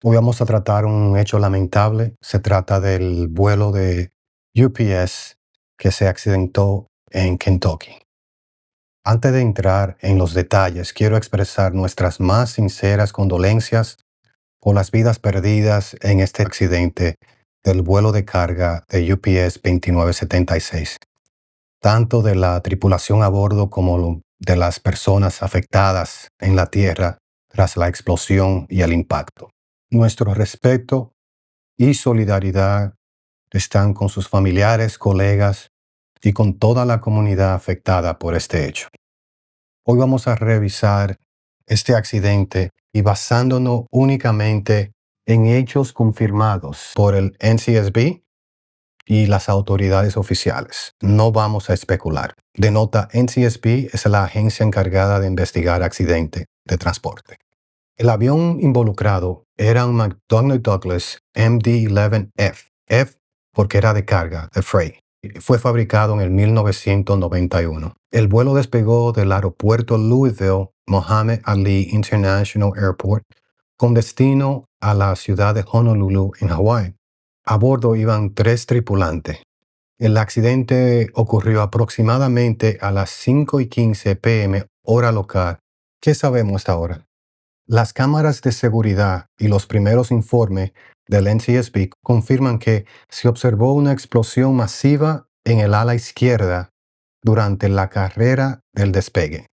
Hoy vamos a tratar un hecho lamentable. Se trata del vuelo de UPS que se accidentó en Kentucky. Antes de entrar en los detalles, quiero expresar nuestras más sinceras condolencias por las vidas perdidas en este accidente del vuelo de carga de UPS 2976, tanto de la tripulación a bordo como de las personas afectadas en la tierra tras la explosión y el impacto. Nuestro respeto y solidaridad están con sus familiares, colegas y con toda la comunidad afectada por este hecho. Hoy vamos a revisar este accidente y basándonos únicamente en hechos confirmados por el NCSB y las autoridades oficiales. No vamos a especular. De nota, NCSB es la agencia encargada de investigar accidentes de transporte. El avión involucrado era un McDonnell Douglas MD-11F, F porque era de carga, de freight. Fue fabricado en el 1991. El vuelo despegó del aeropuerto Louisville Muhammad Ali International Airport con destino a la ciudad de Honolulu, en Hawái. A bordo iban 3 tripulantes. El accidente ocurrió aproximadamente a las 5:15 p.m. hora local. ¿Qué sabemos hasta ahora? Las cámaras de seguridad y los primeros informes del NTSB confirman que se observó una explosión masiva en el ala izquierda durante la carrera del despegue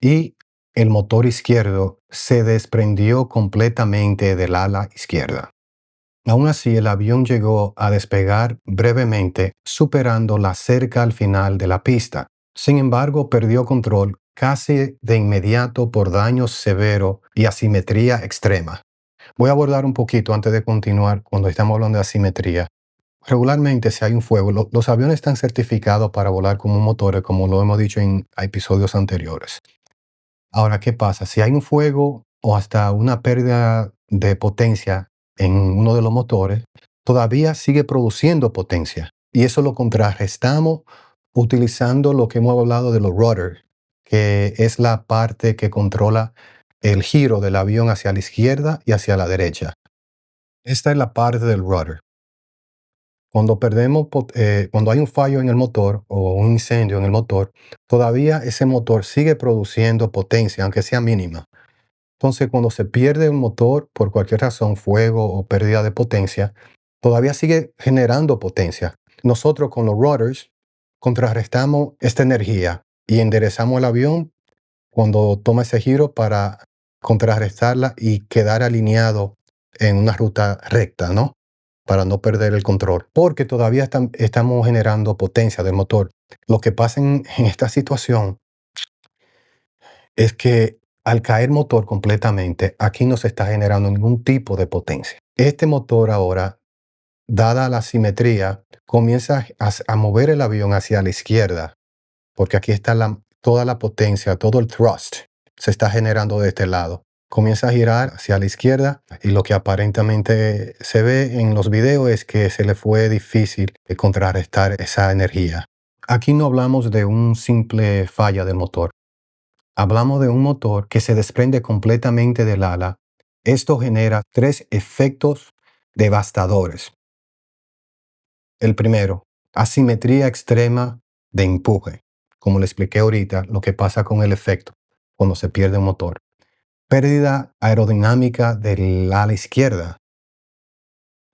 y el motor izquierdo se desprendió completamente del ala izquierda. Aún así, el avión llegó a despegar brevemente, superando la cerca al final de la pista. Sin embargo, perdió control casi de inmediato por daño severo y asimetría extrema. Voy a abordar un poquito antes de continuar cuando estamos hablando de asimetría. Regularmente, si hay un fuego, los aviones están certificados para volar como motores, como lo hemos dicho en episodios anteriores. Ahora, ¿qué pasa? Si hay un fuego o hasta una pérdida de potencia en uno de los motores, todavía sigue produciendo potencia. Y eso lo contrarrestamos utilizando lo que hemos hablado de los rudders, que es la parte que controla el giro del avión hacia la izquierda y hacia la derecha. Esta es la parte del rudder. Cuando hay un fallo en el motor o un incendio en el motor, todavía ese motor sigue produciendo potencia, aunque sea mínima. Entonces, cuando se pierde un motor por cualquier razón, fuego o pérdida de potencia, todavía sigue generando potencia. Nosotros con los rudders contrarrestamos esta energía y enderezamos el avión cuando toma ese giro para contrarrestarla y quedar alineado en una ruta recta, ¿no? Para no perder el control, porque todavía estamos generando potencia del motor. Lo que pasa en esta situación es que al caer motor completamente, aquí no se está generando ningún tipo de potencia. Este motor ahora, dada la simetría, comienza a mover el avión hacia la izquierda, porque aquí está toda la potencia, todo el thrust se está generando de este lado. Comienza a girar hacia la izquierda y lo que aparentemente se ve en los videos es que se le fue difícil contrarrestar esa energía. Aquí no hablamos de un simple falla del motor. Hablamos de un motor que se desprende completamente del ala. Esto genera 3 efectos devastadores. El primero, asimetría extrema de empuje. Como le expliqué ahorita, lo que pasa con el efecto cuando se pierde un motor. Pérdida aerodinámica del ala izquierda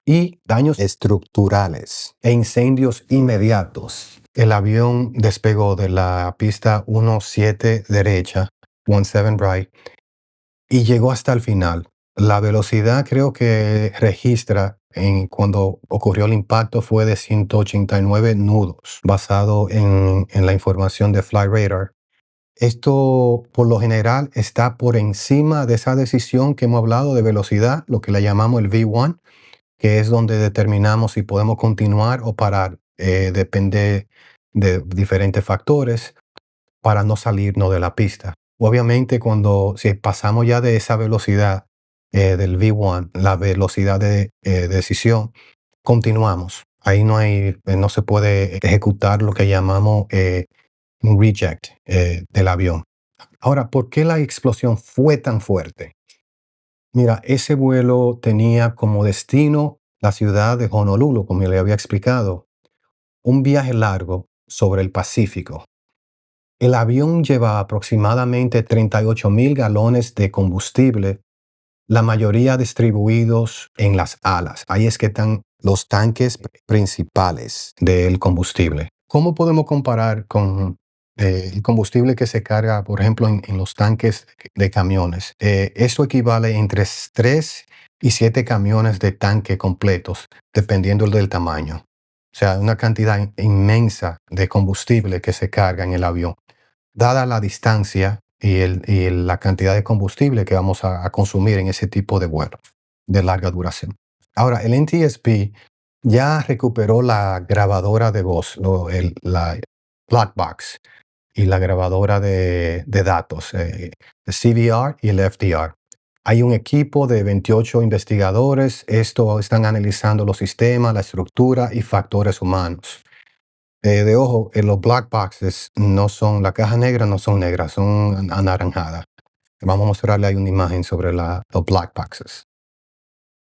y daños estructurales e incendios inmediatos. El avión despegó de la pista 17 derecha, 17 right, y llegó hasta el final. La velocidad creo que registra cuando ocurrió el impacto fue de 189 nudos, basado en la información de FlightRadar. Esto por lo general está por encima de esa decisión que hemos hablado de velocidad, lo que le llamamos el V1, que es donde determinamos si podemos continuar o parar. Depende de diferentes factores para no salirnos de la pista. Obviamente, si pasamos ya de esa velocidad del V1, la velocidad de decisión, continuamos. Ahí no se puede ejecutar lo que llamamos un reject del avión. Ahora, ¿por qué la explosión fue tan fuerte? Mira, ese vuelo tenía como destino la ciudad de Honolulu, como le había explicado, un viaje largo sobre el Pacífico. El avión lleva aproximadamente 38,000 galones de combustible, la mayoría distribuidos en las alas. Ahí es que están los tanques principales del combustible. ¿Cómo podemos comparar con el combustible que se carga, por ejemplo, en los tanques de camiones? Esto equivale entre 3 y 7 camiones de tanque completos, dependiendo del tamaño. O sea, una cantidad inmensa de combustible que se carga en el avión dada la distancia y la cantidad de combustible que vamos a consumir en ese tipo de vuelo de larga duración. Ahora, el NTSB ya recuperó la grabadora de voz, la Black Box y la grabadora de datos, el CVR y el FDR. Hay un equipo de 28 investigadores. Están analizando los sistemas, la estructura y factores humanos. De ojo, los black boxes no son, la caja negra no son negras, son anaranjadas. Vamos a mostrarle ahí una imagen sobre los black boxes.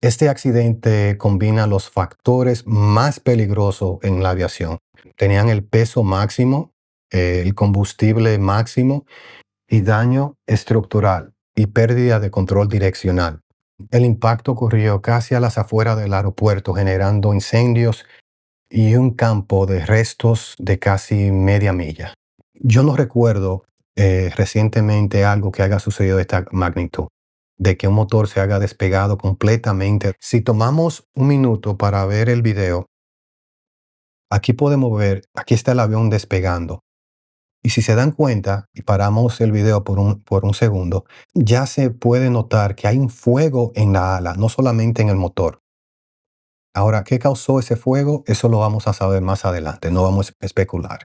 Este accidente combina los factores más peligrosos en la aviación. Tenían el peso máximo, el combustible máximo y daño estructural y pérdida de control direccional. El impacto ocurrió casi a las afueras del aeropuerto, generando incendios y un campo de restos de casi media milla. Yo no recuerdo recientemente algo que haya sucedido de esta magnitud, de que un motor se haya despegado completamente. Si tomamos un minuto para ver el video, aquí podemos ver, aquí está el avión despegando. Y si se dan cuenta y paramos el video por un segundo, ya se puede notar que hay un fuego en la ala, no solamente en el motor. Ahora, ¿qué causó ese fuego? Eso lo vamos a saber más adelante, no vamos a especular.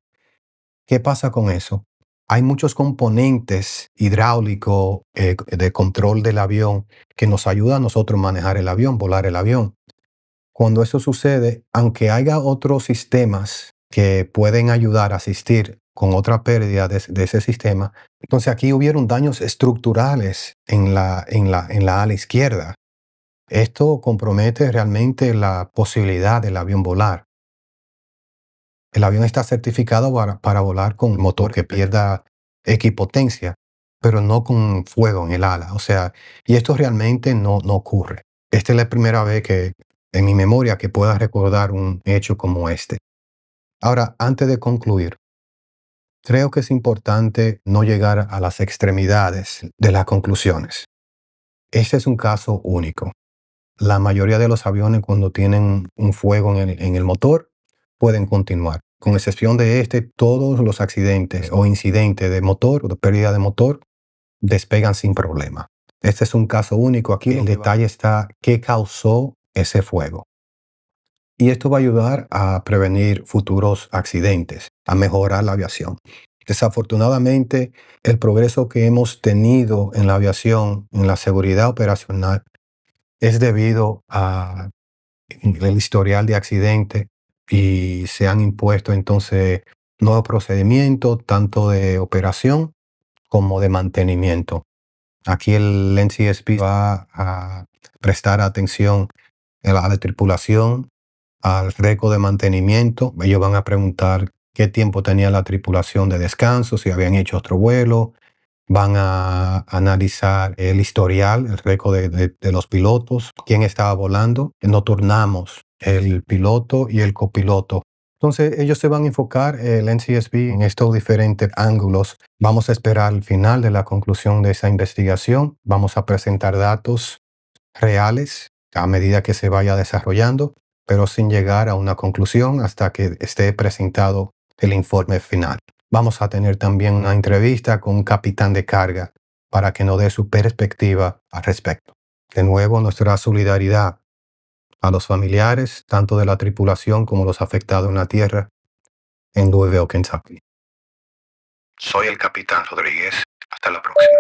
¿Qué pasa con eso? Hay muchos componentes hidráulicos de control del avión que nos ayudan a nosotros a manejar el avión, volar el avión. Cuando eso sucede, aunque haya otros sistemas que pueden ayudar a asistir con otra pérdida de ese sistema, entonces aquí hubieron daños estructurales en la ala izquierda. Esto compromete realmente la posibilidad del avión volar. El avión está certificado para volar con motor que pierda equipotencia, pero no con fuego en el ala. O sea, y esto realmente no ocurre. Esta es la primera vez que en mi memoria que pueda recordar un hecho como este. Ahora, antes de concluir, creo que es importante no llegar a las extremidades de las conclusiones. Este es un caso único. La mayoría de los aviones cuando tienen un fuego en el motor pueden continuar. Con excepción de todos los accidentes o incidentes de motor o de pérdida de motor despegan sin problema. Este es un caso único. Aquí el detalle está qué causó ese fuego. Y esto va a ayudar a prevenir futuros accidentes, a mejorar la aviación. Desafortunadamente, el progreso que hemos tenido en la aviación, en la seguridad operacional, es debido a el historial de accidente y se han impuesto entonces nuevos procedimientos, tanto de operación como de mantenimiento. Aquí el NTSB va a prestar atención a la tripulación, al récord de mantenimiento. Ellos van a preguntar qué tiempo tenía la tripulación de descanso, si habían hecho otro vuelo. Van a analizar el historial, el récord de los pilotos, quién estaba volando. Nos turnamos el piloto y el copiloto. Entonces ellos se van a enfocar, el NTSB, en estos diferentes ángulos. Vamos a esperar al final de la conclusión de esa investigación. Vamos a presentar datos reales a medida que se vaya desarrollando, pero sin llegar a una conclusión hasta que esté presentado el informe final. Vamos a tener también una entrevista con un capitán de carga para que nos dé su perspectiva al respecto. De nuevo, nuestra solidaridad a los familiares, tanto de la tripulación como los afectados en la tierra, en Louisville, Kentucky. Soy el capitán Rodríguez. Hasta la próxima.